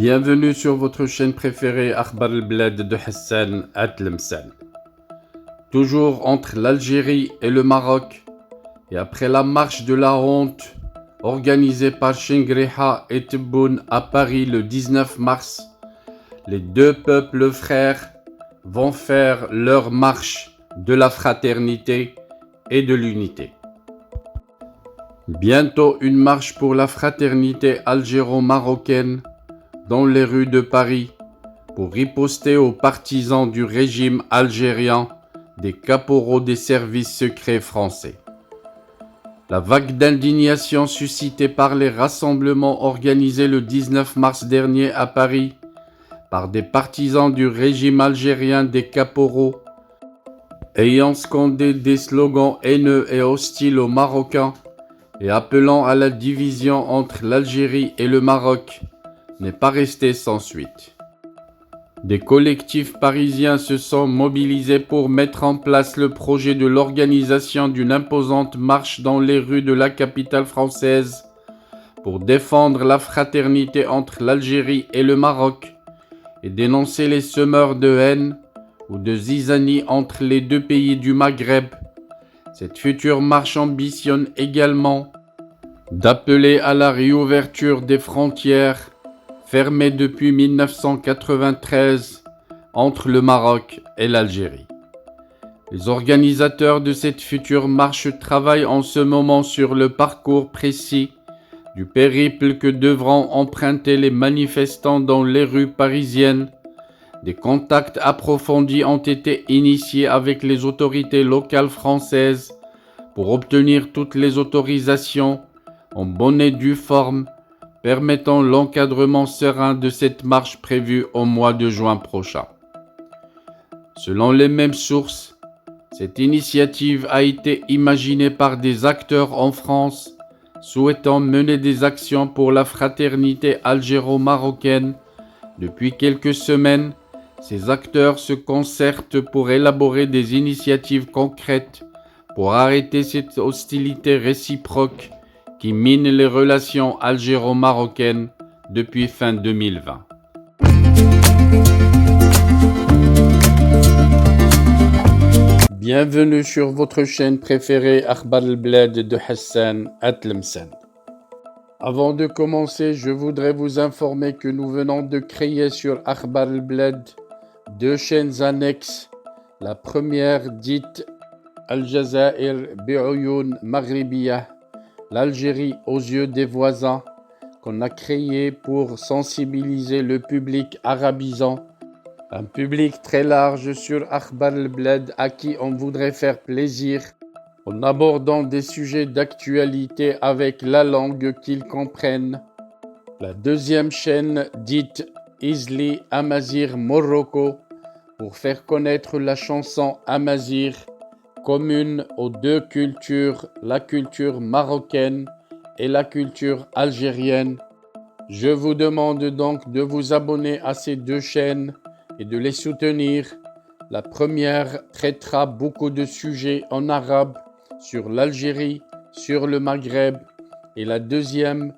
Bienvenue sur votre chaîne préférée Akhbar al-Blad de Hassan Atlemsan. Toujours entre l'Algérie et le Maroc, et après la marche de la honte organisée par Chengriha et Tebboune à Paris le 19 mars, les deux peuples frères vont faire leur marche de la fraternité et de l'unité. Bientôt une marche pour la fraternité algéro-marocaine dans les rues de Paris pour riposter aux partisans du régime algérien des caporaux des services secrets français. La vague d'indignation suscitée par les rassemblements organisés le 19 mars dernier à Paris par des partisans du régime algérien des caporaux ayant scandé des slogans haineux et hostiles aux Marocains et appelant à la division entre l'Algérie et le Maroc n'est pas resté sans suite. Des collectifs parisiens se sont mobilisés pour mettre en place le projet de l'organisation d'une imposante marche dans les rues de la capitale française pour défendre la fraternité entre l'Algérie et le Maroc et dénoncer les semeurs de haine ou de zizanie entre les deux pays du Maghreb. Cette future marche ambitionne également d'appeler à la réouverture des frontières fermées depuis 1993 entre le Maroc et l'Algérie. Les organisateurs de cette future marche travaillent en ce moment sur le parcours précis du périple que devront emprunter les manifestants dans les rues parisiennes. Des contacts approfondis ont été initiés avec les autorités locales françaises pour obtenir toutes les autorisations en bonne et due forme permettant l'encadrement serein de cette marche prévue au mois de juin prochain. Selon les mêmes sources, cette initiative a été imaginée par des acteurs en France souhaitant mener des actions pour la fraternité algéro-marocaine. Depuis quelques semaines, ces acteurs se concertent pour élaborer des initiatives concrètes pour arrêter cette hostilité réciproque qui mine les relations algéro-marocaines depuis fin 2020. Bienvenue sur votre chaîne préférée Akhbar al-Blad de Hassan Atlemsan. Avant de commencer, je voudrais vous informer que nous venons de créer sur Akhbar al-Blad deux chaînes annexes. La première dite Al-Jazair bi'Oyoun Maghribiyah, l'Algérie aux yeux des voisins, qu'on a créé pour sensibiliser le public arabisant, un public très large sur Akhbar al-Blad à qui on voudrait faire plaisir en abordant des sujets d'actualité avec la langue qu'ils comprennent. La deuxième chaîne dite Izli Amazigh Morocco pour faire connaître la chanson amazigh commune aux deux cultures, la culture marocaine et la culture algérienne. Je vous demande donc de vous abonner à ces deux chaînes et de les soutenir. La première traitera beaucoup de sujets en arabe sur l'Algérie, sur le Maghreb, et la deuxième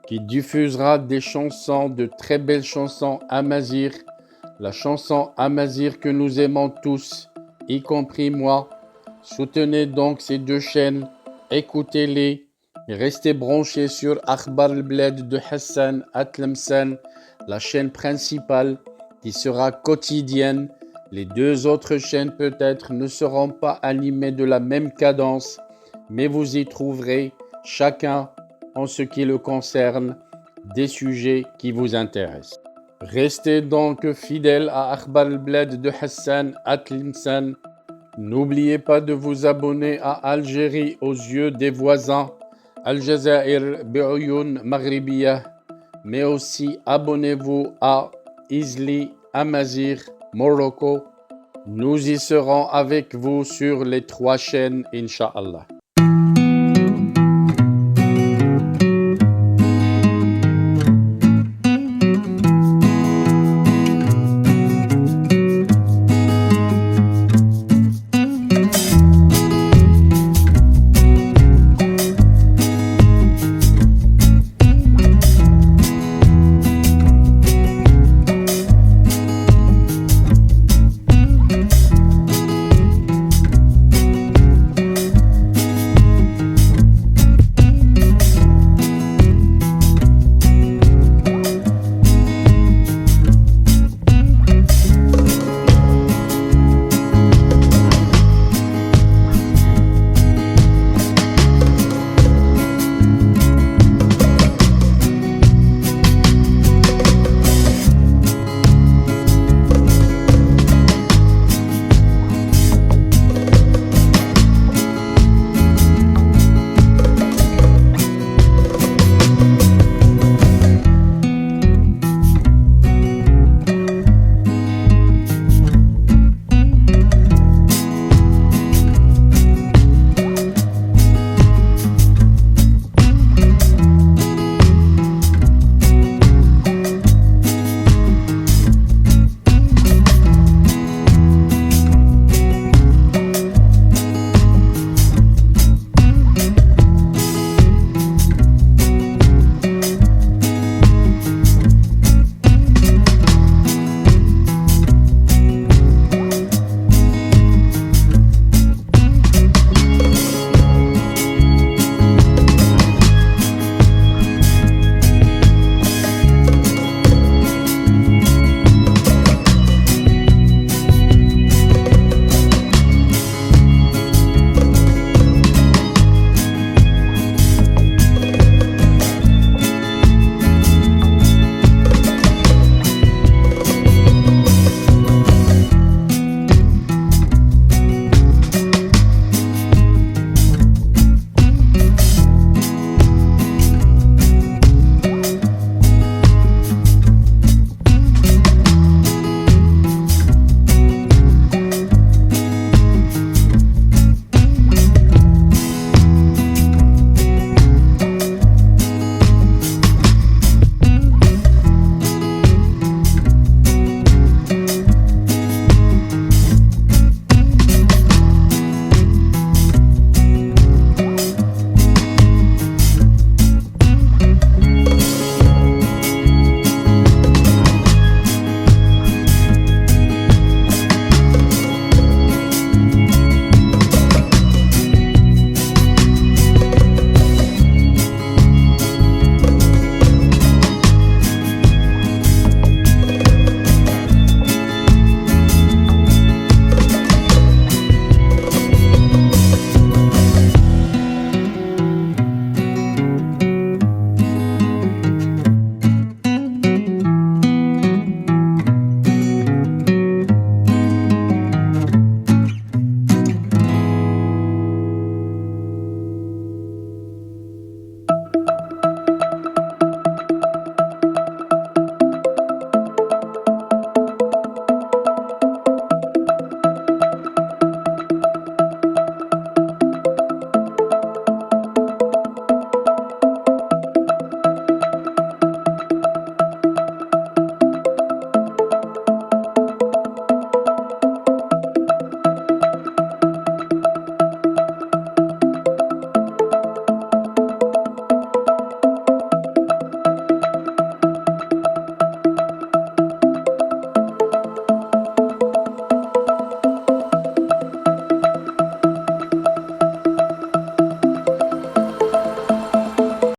qui diffusera des chansons, de très belles chansons amazigh, la chanson amazigh que nous aimons tous, y compris moi. Soutenez donc ces deux chaînes, écoutez-les et restez branchés sur Akhbar al-Blad de Hassan Atlemsan, la chaîne principale qui sera quotidienne. Les deux autres chaînes peut-être ne seront pas animées de la même cadence, mais vous y trouverez chacun, en ce qui le concerne, des sujets qui vous intéressent. Restez donc fidèles à Akhbar al-Blad de Hassan Atlemsan. N'oubliez pas de vous abonner à Algérie aux yeux des voisins, Al-Jazair bi'Oyoun Maghribiyah, mais aussi abonnez-vous à Izli Amazigh Morocco. Nous y serons avec vous sur les trois chaînes, Inch'Allah.